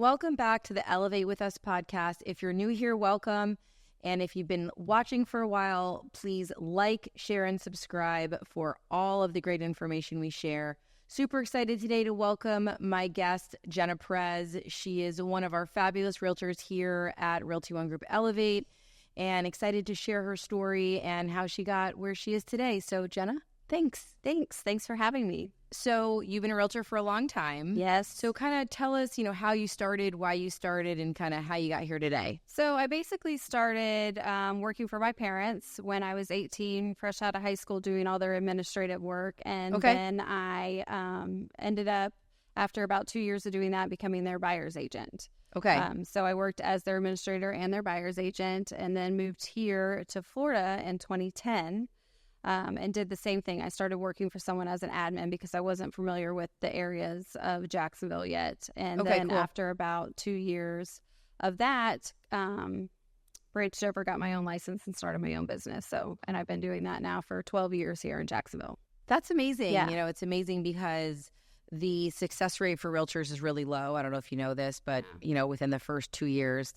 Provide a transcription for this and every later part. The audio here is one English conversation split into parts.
Welcome back to the Elevate With Us podcast. If you're new here, welcome. And if you've been watching for a while, please like, share, and subscribe for all of the great information we share. Super excited today to welcome my guest, Jena Perez. She is one of our fabulous realtors here at Realty One Elevate, and excited to share her story and how she got where she is today. So, Jena, thanks for having me. So you've been a realtor for a long time. Yes. So kind of tell us, how you started, why you started, and kind of how you got here today. So I basically started working for my parents when I was 18, fresh out of high school, doing all their administrative work. And then I ended up, after about 2 years of doing that, becoming their buyer's agent. Okay. So I worked as their administrator and their buyer's agent, and then moved here to Florida in 2010. And did the same thing. I started working for someone as an admin because I wasn't familiar with the areas of Jacksonville yet. And then after about 2 years of that, branched over, got my own license, and started my own business. And I've been doing that now for 12 years here in Jacksonville. That's amazing. Yeah. It's amazing because the success rate for realtors is really low. I don't know if you know this, but, within the first 2 years,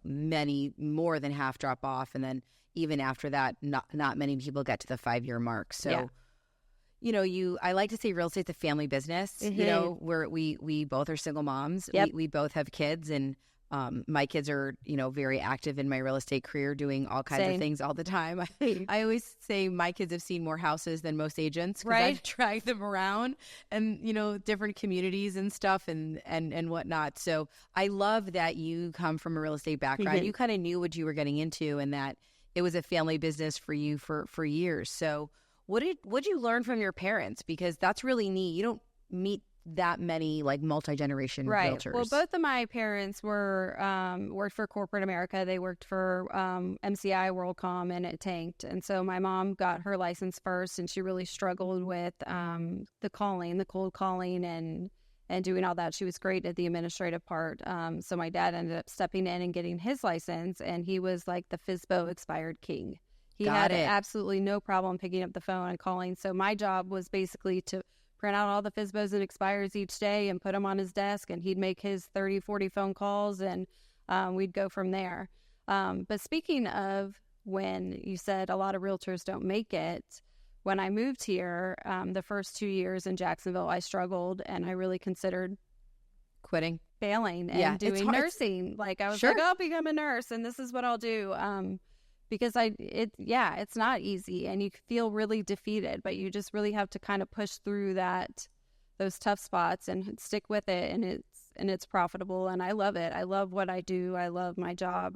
many more than half drop off. And then even after that, not many people get to the 5-year mark. So, I like to say real estate's a family business, where we both are single moms. Yep. We both have kids, and my kids are, very active in my real estate career, doing all kinds of things all the time. I always say my kids have seen more houses than most agents, because I drag them around and, different communities and stuff and whatnot. So I love that you come from a real estate background. You kind of knew what you were getting into, and that it was a family business for you for years. So what'd you learn from your parents? Because that's really neat. You don't meet that many multi-generation realtors. Well, both of my parents were worked for corporate America. They worked for MCI, WorldCom, and it tanked. And so my mom got her license first, and she really struggled with the cold calling and doing all that. She was great at the administrative part. So my dad ended up stepping in and getting his license, and he was like the 𝗕𝗏𝗡 expired king. He had absolutely no problem picking up the phone and calling. So my job was basically to print out all the 𝗕𝗏𝗡s and expires each day and put them on his desk, and he'd make his 30, 40 phone calls, and we'd go from there. But speaking of when you said a lot of realtors don't make it, when I moved here, the first 2 years in Jacksonville, I struggled, and I really considered quitting, failing, and doing nursing. I was like, I'll become a nurse, and this is what I'll do. Because it's not easy, and you feel really defeated, but you just really have to kind of push through those tough spots and stick with it, and it's profitable, and I love it. I love what I do. I love my job.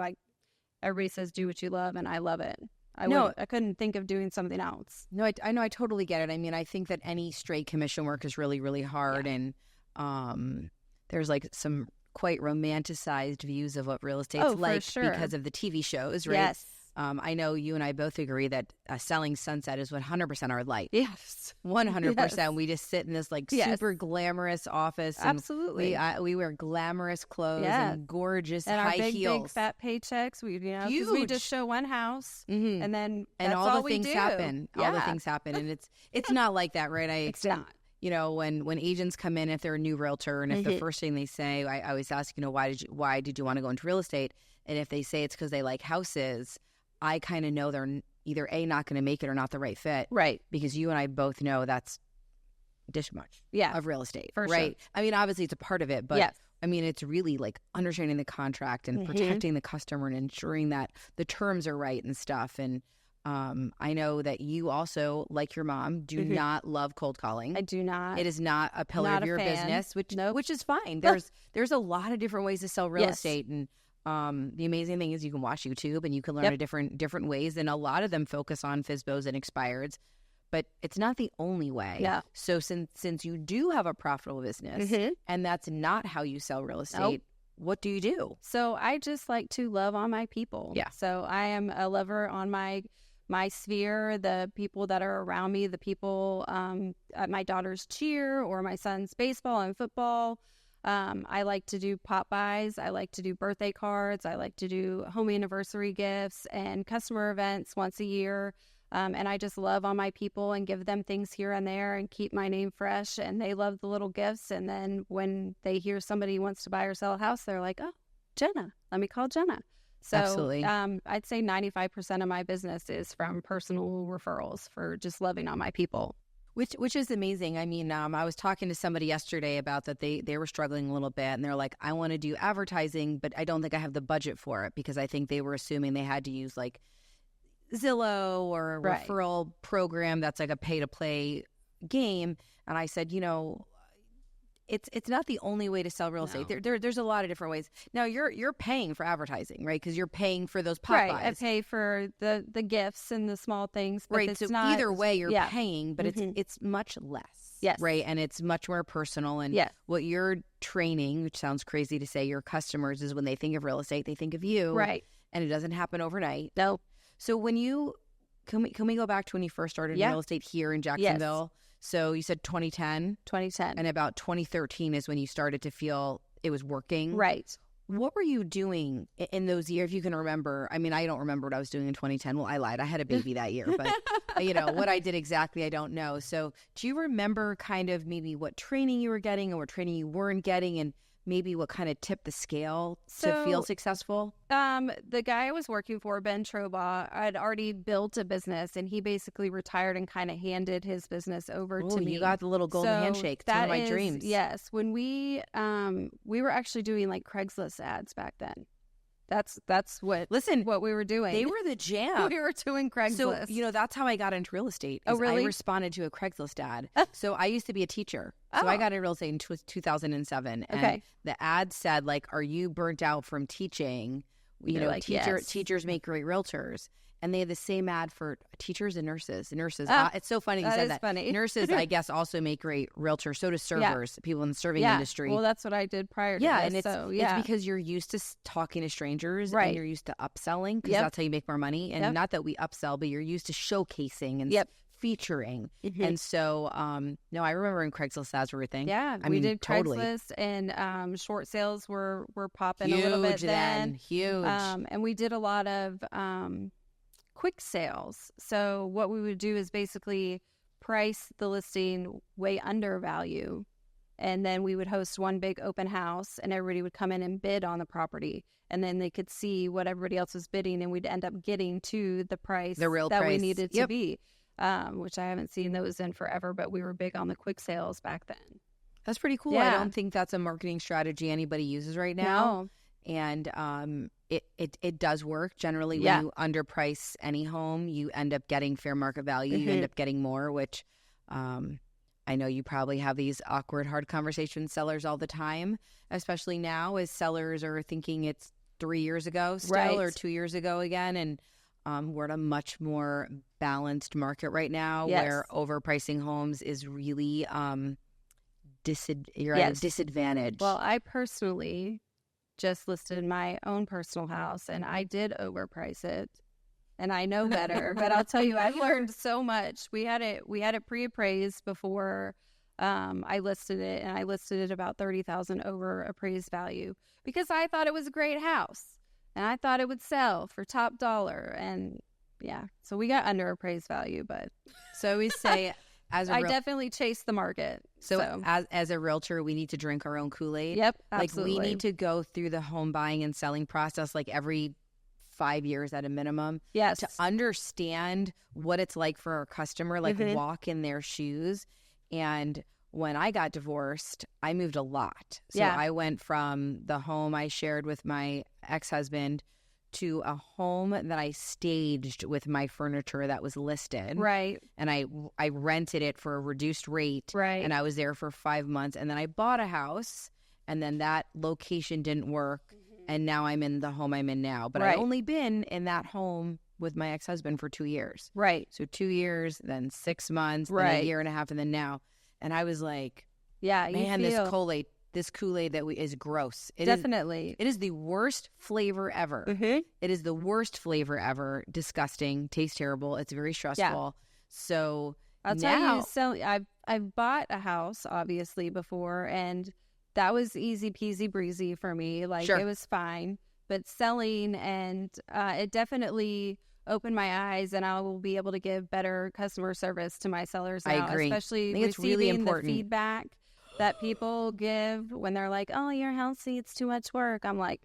Everybody says do what you love, and I love it. I couldn't think of doing something else. No, I know. I totally get it. I mean, I think that any straight commission work is really, really hard. Yeah. And there's some quite romanticized views of what real estate's like because of the TV shows, right? Yes. I know you and I both agree that selling Sunset is 100% our life. Yes. 100%. Yes. We just sit in this super glamorous office. Absolutely. We wear glamorous clothes and gorgeous and high our heels. Big fat paychecks. Huge. We just show one house, and then that's all all the things we do. happen. Yeah. All the things happen, and it's not like that, right? It's not. When agents come in, if they're a new realtor, and if the first thing they say, I always ask, why did you want to go into real estate? And if they say it's because they like houses, I kind of know they're either not going to make it or not the right fit. Right. Because you and I both know that's dish much of real estate. For right. Sure. I mean, obviously it's a part of it, but I mean, it's really understanding the contract and protecting the customer and ensuring that the terms are right and stuff. And I know that you also, like your mom, do not love cold calling. I do not. It is not a pillar of your business, which is fine. There's a lot of different ways to sell real estate, and the amazing thing is you can watch YouTube and you can learn different ways, and a lot of them focus on 𝗕𝗏𝗡s and expireds, but it's not the only way. Yeah. So since you do have a profitable business and that's not how you sell real estate, what do you do? So I just like to love on my people. Yeah. So I am a lover on my sphere, the people that are around me, the people at my daughter's cheer or my son's baseball and football. I like to do pop buys. I like to do birthday cards. I like to do home anniversary gifts and customer events once a year. And I just love on my people and give them things here and there and keep my name fresh. And they love the little gifts. And then when they hear somebody wants to buy or sell a house, they're like, oh, Jena, let me call Jena. So Absolutely. I'd say 95% of my business is from personal referrals for just loving on my people. Which is amazing. I mean, I was talking to somebody yesterday about that they were struggling a little bit, and they're like, I want to do advertising, but I don't think I have the budget for it, because I think they were assuming they had to use like Zillow or a referral program that's like a pay-to-play game. And I said, it's not the only way to sell real estate. There's a lot of different ways. Now you're paying for advertising, right? Because you're paying for those pop buys. I pay for the gifts and the small things. But right. It's so not, either way, you're paying, but it's much less. Yes. Right. And it's much more personal. And what you're training, which sounds crazy to say, your customers, is when they think of real estate, they think of you. Right. And it doesn't happen overnight. No. So when can we go back to when you first started in real estate here in Jacksonville? Yes. So you said 2010? 2010. And about 2013 is when you started to feel it was working? Right. What were you doing in those years, if you can remember? I mean, I don't remember what I was doing in 2010. Well, I lied. I had a baby that year. But, what I did exactly, I don't know. So do you remember kind of maybe what training you were getting or what training you weren't getting, and maybe what kind of tipped the scale to feel successful? The guy I was working for, 𝗫𝗏, I'd already built a business, and he basically retired and kind of handed his business over to me. You got the little golden handshake. It's one of my dreams. Yes. When we were actually doing like Craigslist ads back then. That's what we were doing. They were the jam. We were doing Craigslist. So, that's how I got into real estate. Oh, really? I responded to a Craigslist ad. So I used to be a teacher. So I got into real estate in 2007. And the ad said, like, are you burnt out from teaching? Like, teachers make great realtors. And they had the same ad for teachers and nurses. It's so funny you said that. Funny. Nurses, I guess, also make great realtors. So do servers, people in the serving industry. Well, that's what I did prior to this. And it's because you're used to talking to strangers, and you're used to upselling, because that's how you make more money. And not that we upsell, but you're used to showcasing and featuring. And so, no, I remember when Craigslist ads were a thing. Yeah, we did Craigslist, and short sales were popping a little bit then. Huge. And we did a lot of quick sales. So what we would do is basically price the listing way under value, and then we would host one big open house, and everybody would come in and bid on the property, and then they could see what everybody else was bidding, and we'd end up getting to the price the real that price we needed to be, which I haven't seen those in forever, but we were big on the quick sales back then. That's pretty cool. I don't think that's a marketing strategy anybody uses right now. No. And it does work. Generally, when you underprice any home, you end up getting fair market value. You end up getting more, which I know you probably have these awkward, hard conversations with sellers all the time, especially now as sellers are thinking it's 3 years ago still or 2 years ago again. And we're in a much more balanced market right now where overpricing homes is really you're at a disadvantage. Well, I personally just listed my own personal house, and I did overprice it, and I know better. But I'll tell you, I've learned so much. We had it pre-appraised before I listed it, and I listed it about $30,000 over appraised value because I thought it was a great house, and I thought it would sell for top dollar. And so we got under appraised value. But so we say, I definitely chase the market. So as a realtor, we need to drink our own Kool-Aid. Yep, absolutely. Like we need to go through the home buying and selling process like every 5 years at a minimum. Yes. To understand what it's like for our customer, like walk in their shoes. And when I got divorced, I moved a lot. So I went from the home I shared with my ex-husband to a home that I staged with my furniture that was listed. Right. And I rented it for a reduced rate. Right. And I was there for 5 months. And then I bought a house, and then that location didn't work. And now I'm in the home I'm in now. But I've only been in that home with my ex-husband for 2 years. Right. So 2 years, then 6 months, then a year and a half, and then now. And I was like, man, this Kool-Aid that is gross. Definitely. It is the worst flavor ever. It is the worst flavor ever. Disgusting. Tastes terrible. It's very stressful. Yeah. So I'll tell you, I've bought a house, obviously, before, and that was easy peasy breezy for me. Like, it was fine. But selling, and it definitely opened my eyes, and I will be able to give better customer service to my sellers now. I agree. Especially I think it's really important. The feedback that people give when they're like, oh, your house needs too much work. I'm like,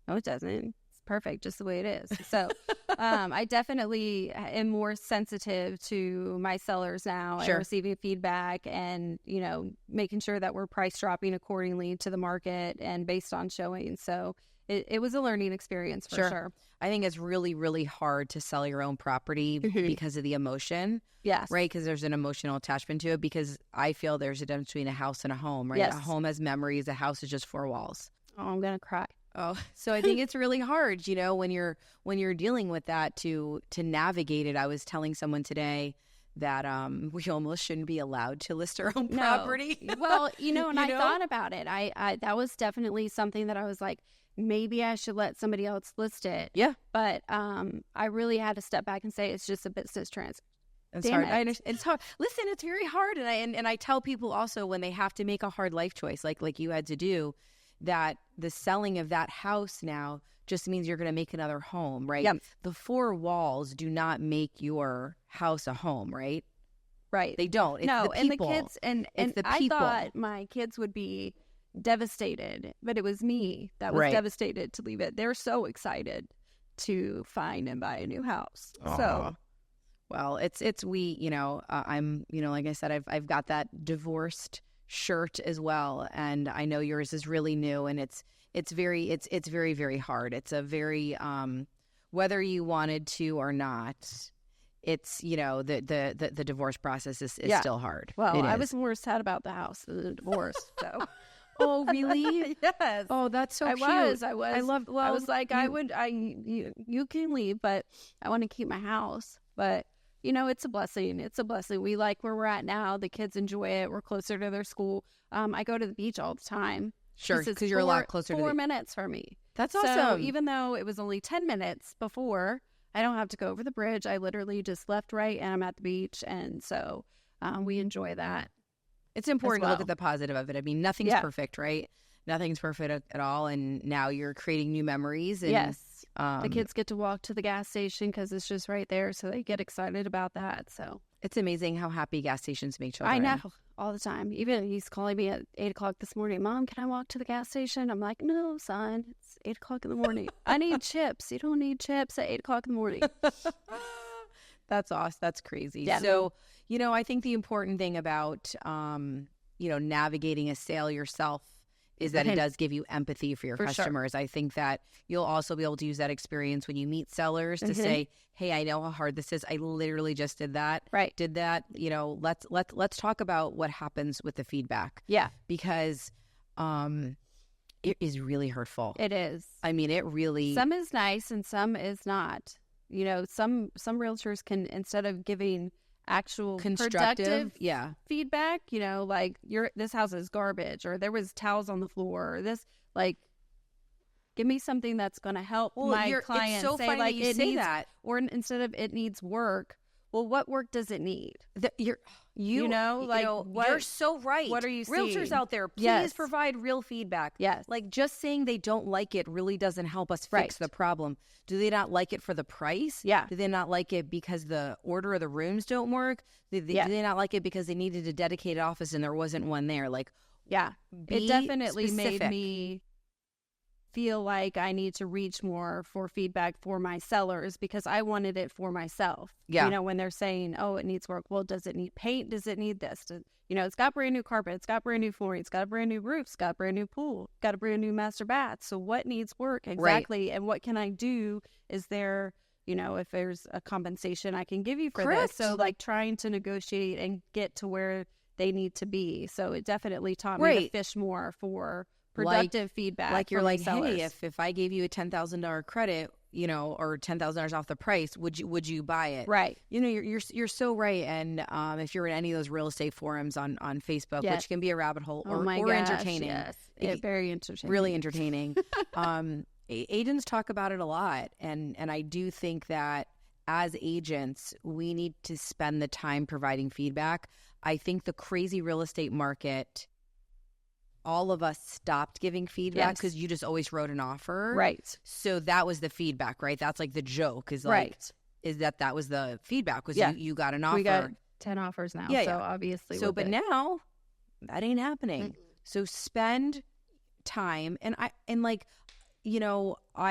no, it doesn't. Perfect, just the way it is. So I definitely am more sensitive to my sellers now and receiving feedback and, you know, making sure that we're price dropping accordingly to the market and based on showing. So it was a learning experience for sure. I think it's really, really hard to sell your own property because of the emotion. Yes. Right? Because there's an emotional attachment to it, because I feel there's a difference between a house and a home, right? Yes. A home has memories. A house is just four walls. Oh, I'm going to cry. Oh, so I think it's really hard, you know, when you're dealing with that to navigate it. I was telling someone today that we almost shouldn't be allowed to list our own property. Well, you know, and I thought about it. I that was definitely something that I was like, maybe I should let somebody else list it. Yeah. But I really had to step back and say it's just a business transaction. It's hard. It's hard. Listen, it's very hard. And I tell people also when they have to make a hard life choice, like you had to do, that the selling of that house now just means you're going to make another home, right? Yep. The four walls do not make your house a home, right? Right. They don't. It's the people. And the kids, and the I people. thought my kids would be devastated, but it was me that was devastated to leave it. They're so excited to find and buy a new house. Aww. So, well, I'm, like I said, I've got that divorced shirt as well, and I know yours is really new, and it's very, very hard. It's a very whether you wanted to or not, it's, you know, the divorce process is still hard. Well, I was more sad about the house than the divorce. So oh really? Yes. Oh, that's so cute. I was. I was like, you can leave, but I want to keep my house. But you know, it's a blessing. It's a blessing. We like where we're at now. The kids enjoy it. We're closer to their school. I go to the beach all the time. Sure, because you're a lot closer to 4 minutes from me. That's awesome. So even though it was only 10 minutes before, I don't have to go over the bridge. I literally just left, right, and I'm at the beach. And so we enjoy that. It's important to look at the positive of it. I mean, nothing's perfect, right? Nothing's perfect at all. And now you're creating new memories. And, yes. The kids get to walk to the gas station because it's just right there. So they get excited about that. So it's amazing how happy gas stations make children. I know, all the time. Even he's calling me at 8 o'clock this morning. Mom, can I walk to the gas station? I'm like, no, son, it's 8 o'clock in the morning. I need chips. You don't need chips at 8 o'clock in the morning. That's awesome. That's crazy. Yeah. So, you know, I think the important thing about, navigating a sale yourself is that it does give you empathy for your customers. Sure. I think that you'll also be able to use that experience when you meet sellers to say, hey, I know how hard this is. I literally just did that. Right. Did that. You know, let's talk about what happens with the feedback. Yeah. Because it is really hurtful. It is. I mean, it really. Some is nice and some is not. You know, some realtors can, instead of giving actual constructive feedback, you know, like this house is garbage, or there was towels on the floor, or this, like, give me something that's going to help my client. It's so say, funny like, you say that. Or instead of it needs work, well, what work does it need? You're so right. What are you seeing? Realtors out there, please provide real feedback. Yes. Like, just saying they don't like it really doesn't help us fix the problem. Do they not like it for the price? Yeah. Do they not like it because the order of the rooms don't work? Do they not like it because they needed a dedicated office and there wasn't one there? Like, it definitely made me feel like I need to reach more for feedback for my sellers, because I wanted it for myself. Yeah. You know, when they're saying, oh, it needs work. Well, does it need paint? Does it need this? It's got brand new carpet. It's got brand new flooring. It's got a brand new roof. It's got a brand new pool. It's got a brand new master bath. So what needs work exactly? Right. And what can I do? Is there, if there's a compensation I can give you for this? So like trying to negotiate and get to where they need to be. So it definitely taught me to fish more for productive feedback. Like you're like, hey, if I gave you a $10,000 credit, or $10,000 off the price, would you buy it? Right. You're so right. And if you're in any of those real estate forums on Facebook, which can be a rabbit hole or entertaining. Yes. It's very entertaining. Really entertaining. Agents talk about it a lot. And I do think that as agents, we need to spend the time providing feedback. I think the crazy real estate market all of us stopped giving feedback because you just always wrote an offer. Right. So that was the feedback, right? That's like the joke is like, is that was the feedback was you got an offer. We got 10 offers now. So obviously. So, but now that ain't happening. Mm-hmm. So spend time. And I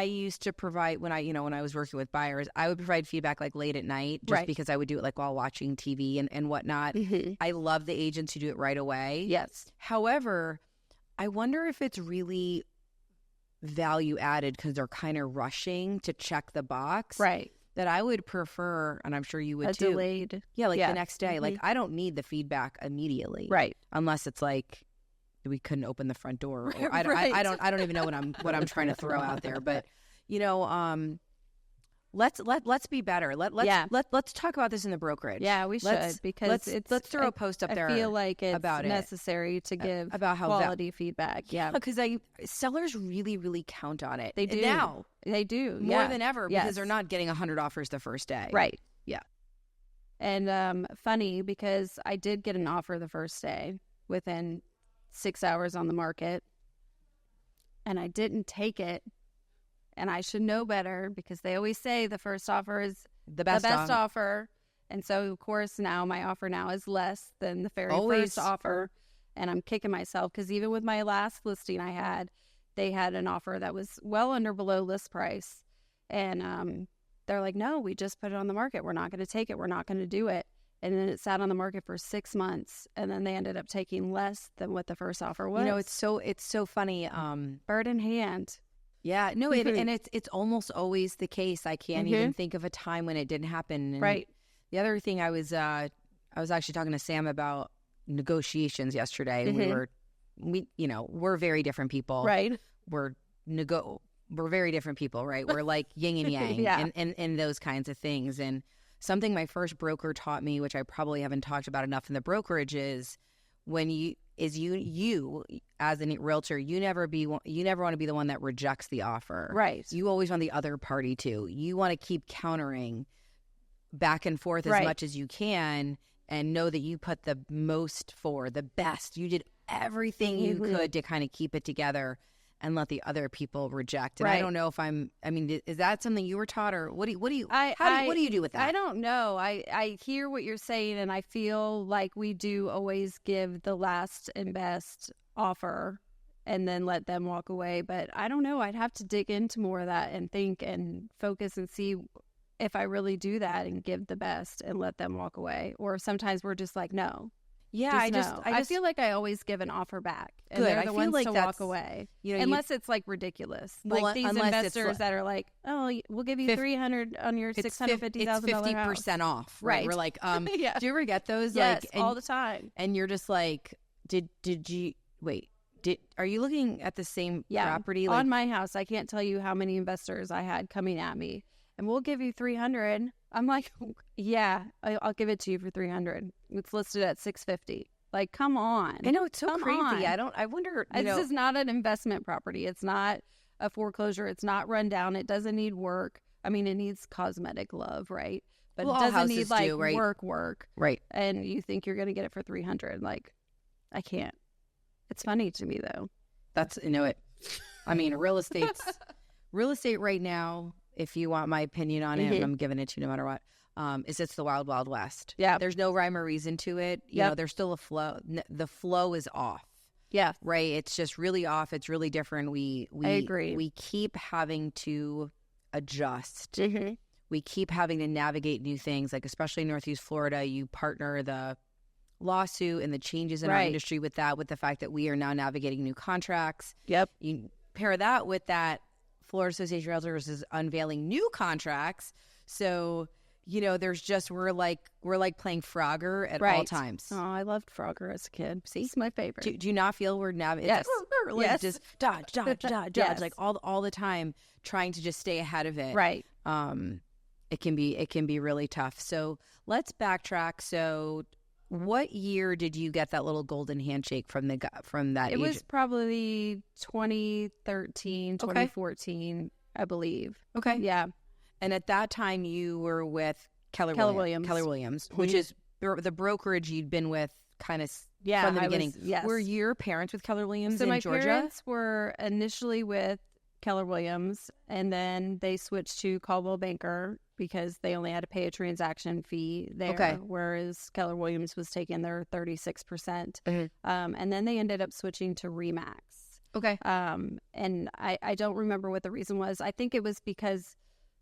used to provide when I was working with buyers, I would provide feedback like late at night just because I would do it like while watching TV and whatnot. Mm-hmm. I love the agents who do it right away. Yes. However, I wonder if it's really value added because they're kind of rushing to check the box. Right. That I would prefer, and I'm sure you would too. Delayed. Yeah, the next day. Mm-hmm. Like, I don't need the feedback immediately. Right. Unless it's like we couldn't open the front door. Or I don't even know what I'm trying to throw out there. But let's be better. Let's talk about this in the brokerage. Yeah, we should because let's throw a post up there. I feel like it's necessary to give about how quality feedback. Yeah, because sellers really, really count on it. They do now. They do more than ever because they're not getting 100 offers the first day. Right. Yeah. And funny because I did get an offer the first day within 6 hours on the market, and I didn't take it. And I should know better because they always say the first offer is the best offer. And so, of course, now my offer now is less than the very first offer. And I'm kicking myself because even with my last listing I had, they had an offer that was well below list price. And they're like, no, we just put it on the market. We're not going to take it. We're not going to do it. And then it sat on the market for 6 months. And then they ended up taking less than what the first offer was. It's so funny. Bird in hand. Yeah, no, it's almost always the case. I can't even think of a time when it didn't happen. And right. The other thing I was actually talking to Sam about negotiations yesterday. Mm-hmm. We're very different people. Right. We're very different people, right? We're like yin and yang and those kinds of things. And something my first broker taught me, which I probably haven't talked about enough in the brokerage, is when you as a realtor, you never want to be the one that rejects the offer. Right. You always want the other party to. You want to keep countering back and forth as much as you can and know that you put the most for the best. You did everything you could to kind of keep it together and let the other people reject. And I don't know if is that something you were taught, or what do you do with that? I don't know. I hear what you're saying, and I feel like we do always give the last and best offer and then let them walk away. But I don't know. I'd have to dig into more of that and think and focus and see if I really do that and give the best and let them walk away. Or sometimes we're just like, no. Yeah, I feel like I always give an offer back. And they're the ones to walk away. Unless it's like ridiculous. Like these investors that are like, oh, we'll give you $300 on your $650,000 house. It's 50% off. Right. We're like, do you ever get those? Yes, all the time. And you're just like, are you looking at the same property? On my house, I can't tell you how many investors I had coming at me. And we'll give you $300. I'm like, yeah, I'll give it to you for $300. It's listed at $650. Like, come on. I know, it's so crazy. I wonder. This is not an investment property. It's not a foreclosure. It's not run down. It doesn't need work. I mean, it needs cosmetic love, right? But it doesn't need work. Right. And you think you're going to get it for $300. Like, I can't. It's funny to me, though. Real estate right now, if you want my opinion on it, I'm giving it to you no matter what, it's the wild, wild west. Yeah. There's no rhyme or reason to it. You know, there's still a flow. The flow is off. Yeah. Right. It's just really off. It's really different. I agree. We keep having to adjust. Mm-hmm. We keep having to navigate new things, like especially in Northeast Florida, you partner the lawsuit and the changes in our industry with the fact that we are now navigating new contracts. Yep. You pair that with that Florida Association of Realtors is unveiling new contracts. So, there's just, we're like playing Frogger at all times. Oh, I loved Frogger as a kid. See, it's my favorite. Do you not feel we're navigating? Yes. Just dodge, like all the time, trying to just stay ahead of it. Right. It can be really tough. So let's backtrack. So what year did you get that little golden handshake from that agent? It was probably 2013, 2014, I believe. Okay. Yeah. And at that time, you were with Keller Williams, which is the brokerage you'd been with kind of from the beginning. Yes. Were your parents with Keller Williams in Georgia? So my parents were initially with Keller Williams, and then they switched to Coldwell Banker because they only had to pay a transaction fee there, whereas Keller Williams was taking their 36%. And then they ended up switching to RE/MAX. Okay. And I don't remember what the reason was. I think it was because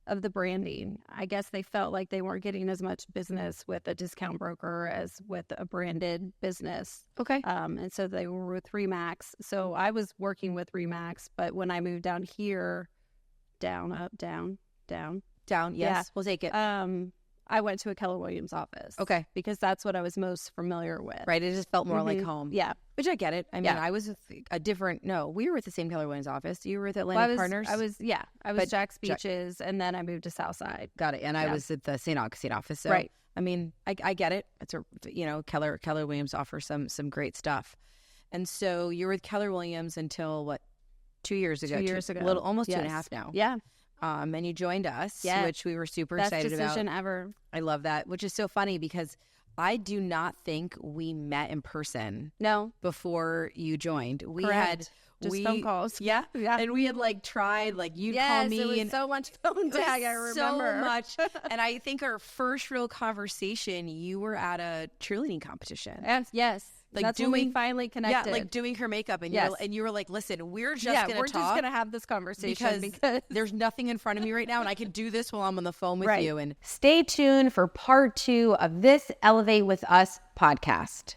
of the branding. I guess they felt like they weren't getting as much business with a discount broker as with a branded business. Okay. And so they were with RE/MAX. So I was working with RE/MAX, but when I moved down here, down, up, down. Yes, yeah. We'll take it. I went to a Keller Williams office. Okay. Because that's what I was most familiar with. Right. It just felt more like home. Yeah. Which I get it. I mean, I was with we were with the same Keller Williams office. You were with Atlantic Partners? I was Jack's Beaches, and then I moved to Southside. Got it. And I was at the St. Augustine office. So, right. I mean, I get it. It's Keller Williams offers some great stuff. And so you were with Keller Williams until what, 2 years ago? 2 years ago. Almost 2.5 now. Yeah. And you joined us, which we were super Best excited about. Best decision ever. I love that, which is so funny because I do not think we met in person. No. Before you joined. We Correct. had just phone calls. Yeah. And we had tried, you'd call me. Yes, it was so much phone tag, I remember. So much. And I think our first real conversation, you were at a cheerleading competition. Yes. That's when we finally connected. Yeah, doing her makeup. And, you were like, listen, we're just going to talk. We're just going to have this conversation because there's nothing in front of me right now. And I can do this while I'm on the phone with you. And stay tuned for part 2 of this Elevate with Us podcast.